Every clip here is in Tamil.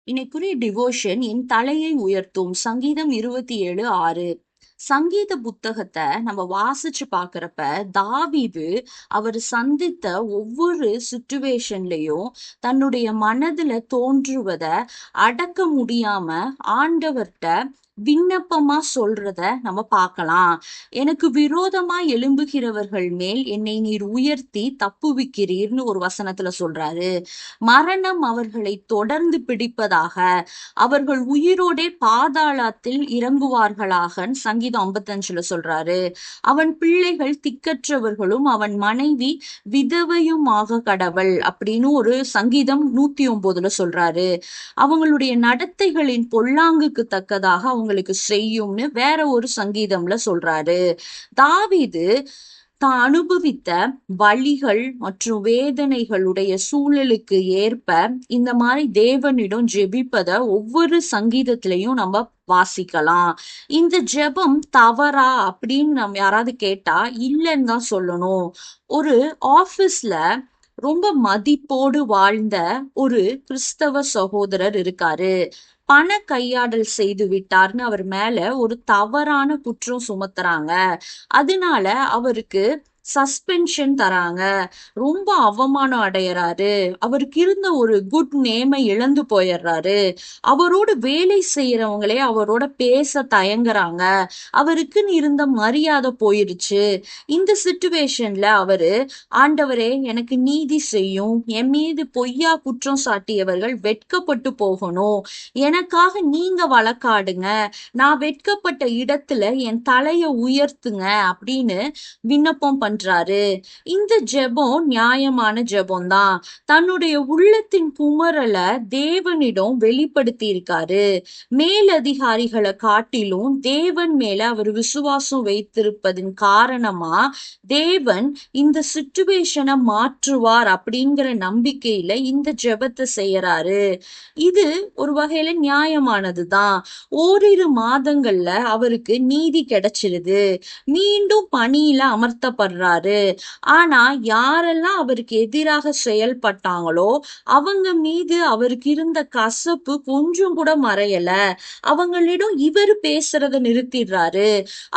இன்னைக்குரிய டிவோஷன் என் தலையை உயர்த்தும் சங்கீதம் 27:6. சங்கீத புத்தகத்தை நம்ம வாசிச்சு பாக்குறப்ப தாவீது அவர் சந்தித்த ஒவ்வொரு சுச்சுவேஷன்லயும் தன்னுடைய மனதுல தோன்றுவத அடக்க முடியாம ஆண்டவர்ட்ட விண்ணப்பமா சொல்றத நம்ம பார்க்கலாம். எனக்கு விரோதமா எழும்புகிறவர்கள் மேல் என்னை நீர் உயர்த்தி தப்புவிக்கிறீர்னு ஒரு வசனத்துல சொல்றாரு. மரணம் அவர்களை தொடர்ந்து பிடிப்பதாக, அவர்கள் உயிரோடே பாதாளத்தில் இறங்குவார்களாக சங்கீதம் 55ல சொல்றாரு. அவன் பிள்ளைகள் திக்கற்றவர்களும் அவன் மனைவி விதவையுமாக கடவள் அப்படின்னு ஒரு சங்கீதம் 109ல சொல்றாரு. அவங்களுடைய நடத்தைகளின் பொல்லாங்குக்கு தக்கதாக அவங்களுக்கு செய்யும்னு வேற ஒரு சங்கீதம்ல சொல்றாரு. தாவீது தான் அனுபவித்த வலிகள் மற்றும் வேதனைகளுடைய சூழலுக்கு ஏற்ப இந்த மாதிரி தேவனிடம் ஜெபிப்பத ஒவ்வொரு சங்கீதத்திலையும் நம்ம வாசிக்கலாம். இந்த ஜெபம் தவறா அப்படின்னு நம்ம யாராவது கேட்டா இல்லைன்னு தான் சொல்லணும். ஒரு ஆபீஸ்ல ரொம்ப மதிப்போடு வாழ்ந்த ஒரு கிறிஸ்தவ சகோதரர் இருக்காரு. பண கையாடல் செய்து விட்டார்னு அவர் மேல ஒரு தவறான குற்றம் சுமத்துறாங்க. அதனால அவருக்கு சஸ்பென்ஷன் தராங்க. ரொம்ப அவமானம் அடையறாரு. அவருக்கு இருந்த ஒரு குட் நேமை இழந்து போயிடுறாரு. அவரோட வேலை செய்யறவங்களே அவரோட பேச தயங்குறாங்க. அவருக்குன்னு இருந்த மரியாதை போயிருச்சு. இந்த சிச்சுவேஷன்ல அவரு, ஆண்டவரே எனக்கு நீதி செய்யும், என் மீது பொய்யா குற்றம் சாட்டியவர்கள் வெட்கப்பட்டு போகணும், எனக்காக நீங்க வழக்காடுங்க, நான் வெட்கப்பட்ட இடத்துல என் தலைய உயர்த்துங்க அப்படின்னு விண்ணப்பம் பண்றாரு. இந்த ஜெபம் நியாயமான ஜெபம் தான். தன்னுடைய உள்ளத்தின் குமரல தேவனிடம் வெளிப்படுத்தி இருக்காரு. மேலதிகாரிகளை காட்டிலும் தேவன் மேல அவர் விசுவாசம் வைத்திருப்பதின் காரணமா தேவன் இந்த சிச்சுவேஷனை மாற்றுவார் அப்படிங்கிற நம்பிக்கையில இந்த ஜெபத்தை செய்யறாரு. இது ஒரு வகையில நியாயமானதுதான். ஓரிரு மாதங்கள்ல அவருக்கு நீதி கிடைச்சிருது. மீண்டும் பணியில அமர்த்தப்படுறாரு. ஆனா யாரெல்லாம் அவருக்கு எதிராக செயல்பட்டாங்களோ அவங்க மீது அவருக்கு இருந்த கசப்பு கொஞ்சம் கூட மறையல. அவங்களிடம் இவர் பேசுறத நிறுத்திடுறாரு.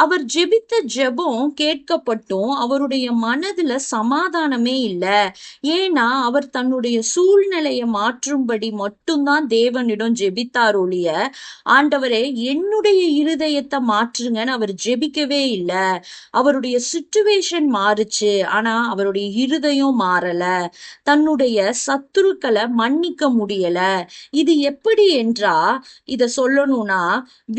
அவர் ஜெபித்த ஜெபம் கேட்கப்பட்டும் அவருடைய மனதுல சமாதானமே இல்ல. ஏன்னா அவர் தன்னுடைய சூழ்நிலையை மாற்றும்படி மட்டும்தான் தேவனிடம் ஜெபித்தார் ஒழிய, ஆண்டவரே என்னுடைய இருதயத்தை மாற்றுங்கன்னு அவர் ஜெபிக்கவே இல்ல. அவருடைய சிச்சுவேஷன் மாறுச்சு, ஆனா அவருடைய இருதயம் மாறல. தன்னுடைய சத்துருக்களை மன்னிக்க முடியல. இது எப்படி என்றா, இத சொல்லணும்னா,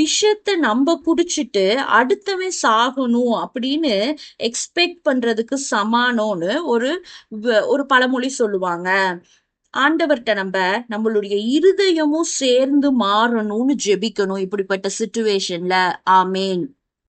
விஷத்தை நம்ம குடிச்சிட்டு அடுத்தவன் சாகணும் அப்படின்னு எக்ஸ்பெக்ட் பண்றதுக்கு சமானம்னு ஒரு பழமொழி சொல்லுவாங்க. ஆண்டவர்ட்ட நம்மளுடைய இருதயமும் சேர்ந்து மாறணும்னு ஜெபிக்கணும் இப்படிப்பட்ட சிச்சுவேஷன்ல. ஆமேன்.